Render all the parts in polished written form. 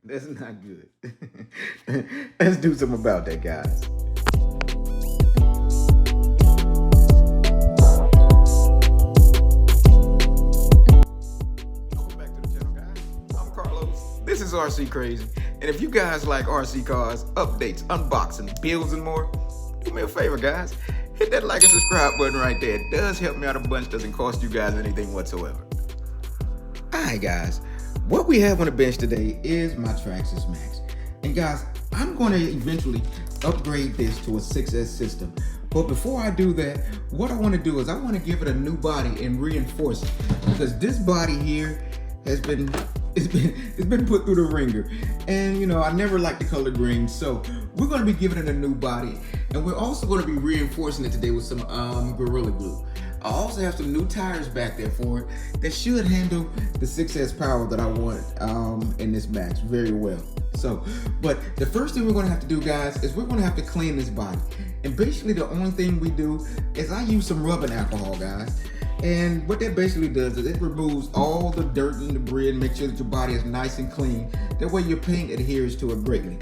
That's not good. Let's do something about that, guys. Welcome back to the channel, guys. I'm Carlos. This is RC Crazy. And if you guys like RC cars, updates, unboxing, builds, and more, do me a favor, guys. Hit that like and subscribe button right there. It does help me out a bunch, doesn't cost you guys anything whatsoever. Alright, guys. What we have on the bench today is my Traxxas Max. And guys, I'm going to eventually upgrade this to a 6S system. But before I do that, what I want to do is I want to give it a new body and reinforce it. Because this body here has been it's been put through the ringer. And you know, I never liked the color green, so we're going to be giving it a new body. And we're also going to be reinforcing it today with some Gorilla Glue. I also have some new tires back there for it that should handle the 6S power that I want in this Max very well. So, but the first thing we're gonna have to do, guys, is we're gonna have to clean this body. And basically the only thing we do is I use some rubbing alcohol, guys. And what that basically does is it removes all the dirt and debris and make sure that your body is nice and clean. That way your paint adheres to it greatly.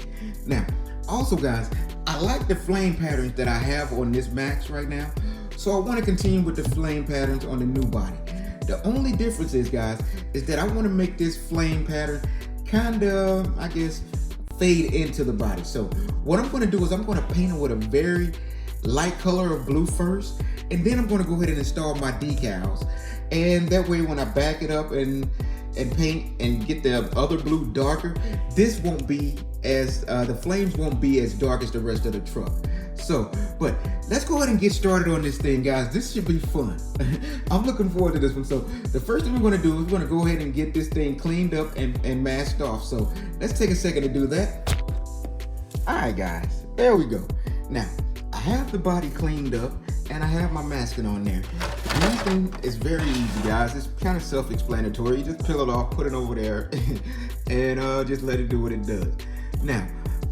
Now, also guys, I like the flame patterns that I have on this Max right now. So I want to continue with the flame patterns on the new body. The only difference is, guys, is that I want to make this flame pattern kind of, I guess, fade into the body. So what I'm going to do is I'm going to paint it with a very light color of blue first, and then I'm going to go ahead and install my decals. And that way when I back it up and paint and get the other blue darker, this won't be as, the flames won't be as dark as the rest of the truck. So, but let's go ahead and get started on this thing, guys. This should be fun. I'm looking forward to this one. So the first thing we're going to do is we're going to go ahead and get this thing cleaned up and masked off. So let's take a second to do that. All right, guys, there we go. Now, I have the body cleaned up and I have my masking on there. Masking is very easy, guys. It's kind of self-explanatory. You just peel it off, put it over there, and just let it do what it does. Now,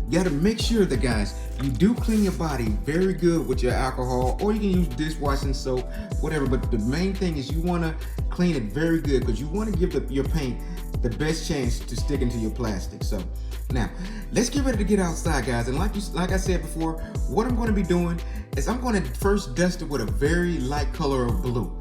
you gotta make sure that, guys, you do clean your body very good with your alcohol, or you can use dishwashing soap, whatever. But the main thing is you wanna clean it very good because you wanna give your paint the best chance to stick into your plastic. So now let's get ready to get outside, guys. And like I said before, what I'm gonna be doing is I'm gonna first dust it with a very light color of blue.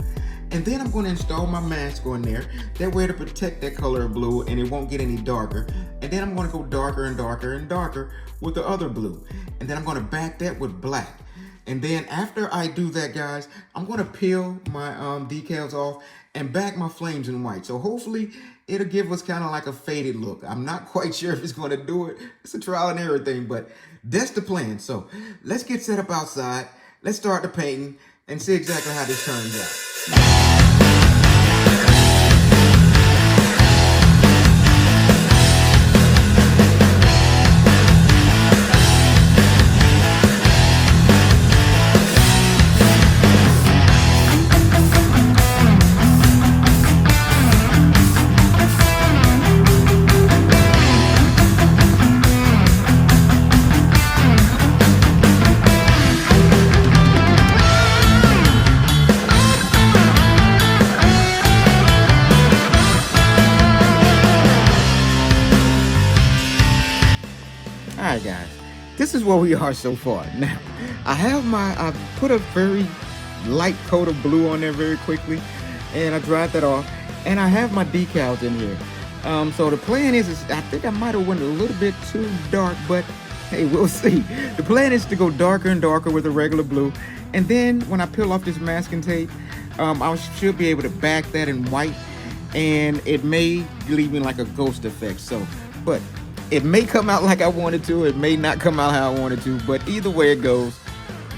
And then I'm going to install my mask on there. That way to protect that color of blue and it won't get any darker. And then I'm going to go darker and darker and darker with the other blue. And then I'm going to back that with black. And then after I do that, guys, I'm going to peel my decals off and back my flames in white. So hopefully it'll give us kind of like a faded look. I'm not quite sure if it's going to do it. It's a trial and error thing, but that's the plan. So let's get set up outside. Let's start the painting and see exactly how this turns out. Alright, guys, this is where we are so far. Now, I put a very light coat of blue on there very quickly, and I dried that off, and I have my decals in here. So the plan is I think I might have went a little bit too dark, but hey, we'll see. The plan is to go darker and darker with the regular blue, and then when I peel off this masking tape, I should be able to back that in white, and it may leave me like a ghost effect. So, but it may come out like I wanted to, it may not come out how I wanted to, but either way it goes,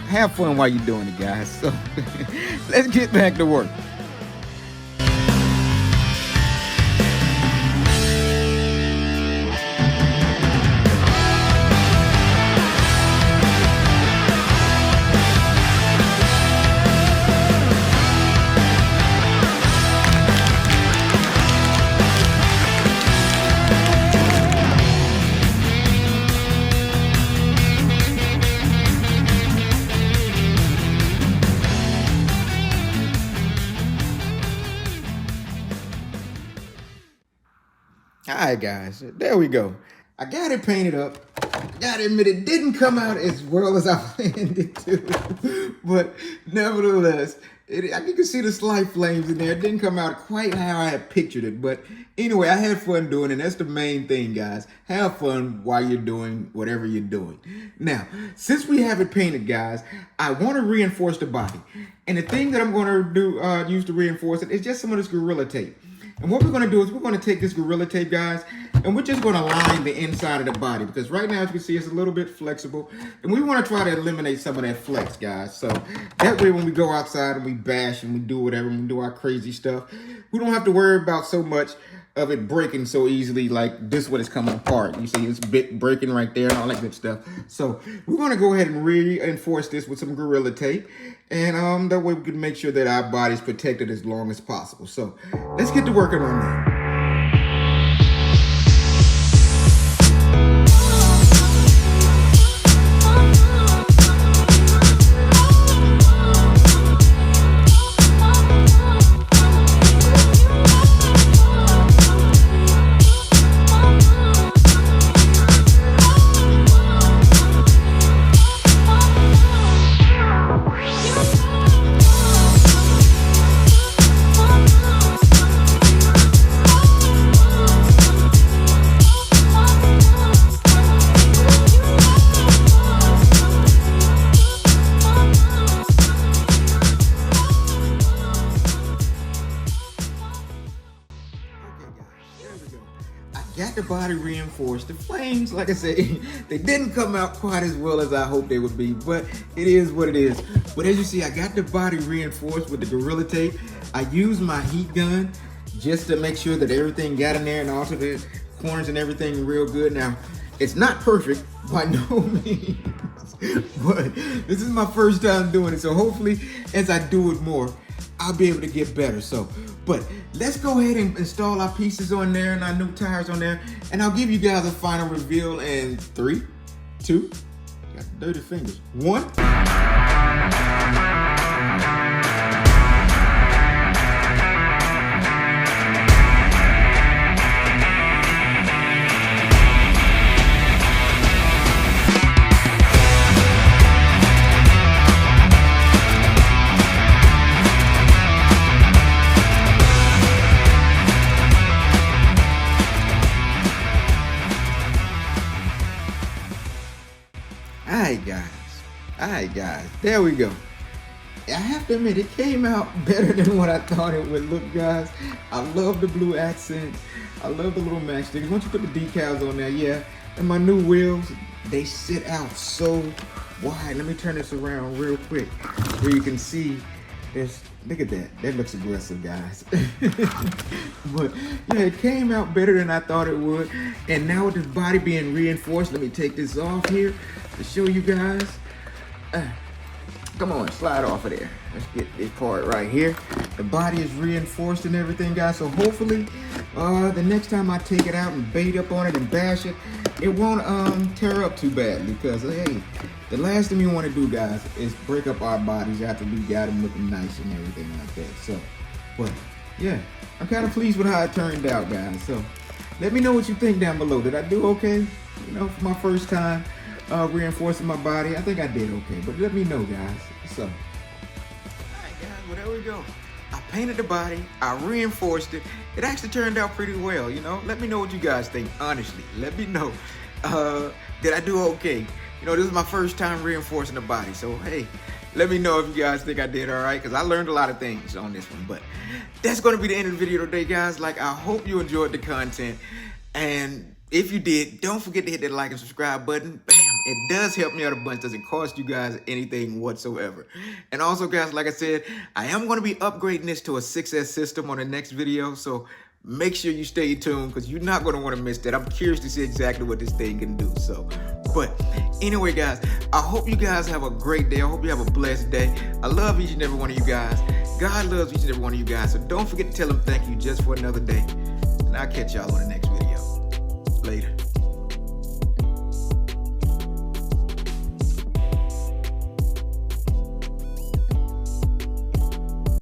have fun while you're doing it, guys. So let's get back to work. All right, guys, there we go. I got it painted up. Gotta admit, it didn't come out as well as I planned it to, but nevertheless, you can see the slight flames in there. It didn't come out quite how I had pictured it, but anyway, I had fun doing it, and that's the main thing, guys. Have fun while you're doing whatever you're doing. Now, since we have it painted, guys, I want to reinforce the body, and the thing that I'm going to do use to reinforce it is just some of this Gorilla Tape. And what we're going to do is we're going to take this Gorilla Tape, guys, and we're just going to line the inside of the body, because right now, as you can see, it's a little bit flexible, and we want to try to eliminate some of that flex, guys. So that way, when we go outside and we bash and we do whatever, and we do our crazy stuff, we don't have to worry about so much of it breaking so easily, like this one is coming apart. You see it's breaking right there and all that good stuff. So we're going to go ahead and reinforce this with some Gorilla Tape, and that way we can make sure that our body's protected as long as possible. So let's get to working on that. Got the body reinforced. The flames, like I said, they didn't come out quite as well as I hoped they would be, but it is what it is. But as you see, I got the body reinforced with the Gorilla Tape. I used my heat gun just to make sure that everything got in there and also the corners and everything real good. Now, it's not perfect by no means, but this is my first time doing it. So hopefully, as I do it more, I'll be able to get better. So, but let's go ahead and install our pieces on there and our new tires on there, and I'll give you guys a final reveal in 3, 2, got dirty fingers, 1. Alright guys, there we go. I have to admit, it came out better than what I thought it would look, guys. I love the blue accents. I love the little matchsticks. Once you put the decals on there, yeah. And my new wheels, they sit out so wide. Let me turn this around real quick where you can see this. Look at that. That looks aggressive, guys. But yeah, it came out better than I thought it would. And now with this body being reinforced, let me take this off here to show you guys. Come on, slide off of there. Let's get this part right here. The body is reinforced and everything, guys. So hopefully, the next time I take it out and bait up on it and bash it, it won't tear up too badly. Because hey, the last thing we want to do, guys, is break up our bodies after we got them looking nice and everything like that. So, but yeah, I'm kind of pleased with how it turned out, guys. So let me know what you think down below. Did I do okay? You know, for my first time reinforcing my body, I think I did okay. But let me know, guys. So, all right, guys, well, there we go. I painted the body, I reinforced it. It actually turned out pretty well, you know. Let me know what you guys think, honestly. Let me know. Did I do okay? You know, this is my first time reinforcing the body. So, hey, let me know if you guys think I did all right, because I learned a lot of things on this one. But that's going to be the end of the video today, guys. Like, I hope you enjoyed the content. And if you did, don't forget to hit that like and subscribe button. Bam! It does help me out a bunch. Doesn't cost you guys anything whatsoever. And also, guys, like I said, I am going to be upgrading this to a 6S system on the next video. So make sure you stay tuned, because you're not going to want to miss that. I'm curious to see exactly what this thing can do. So, but anyway, guys, I hope you guys have a great day. I hope you have a blessed day. I love each and every one of you guys. God loves each and every one of you guys. So don't forget to tell him thank you just for another day. And I'll catch y'all on the next video. Later.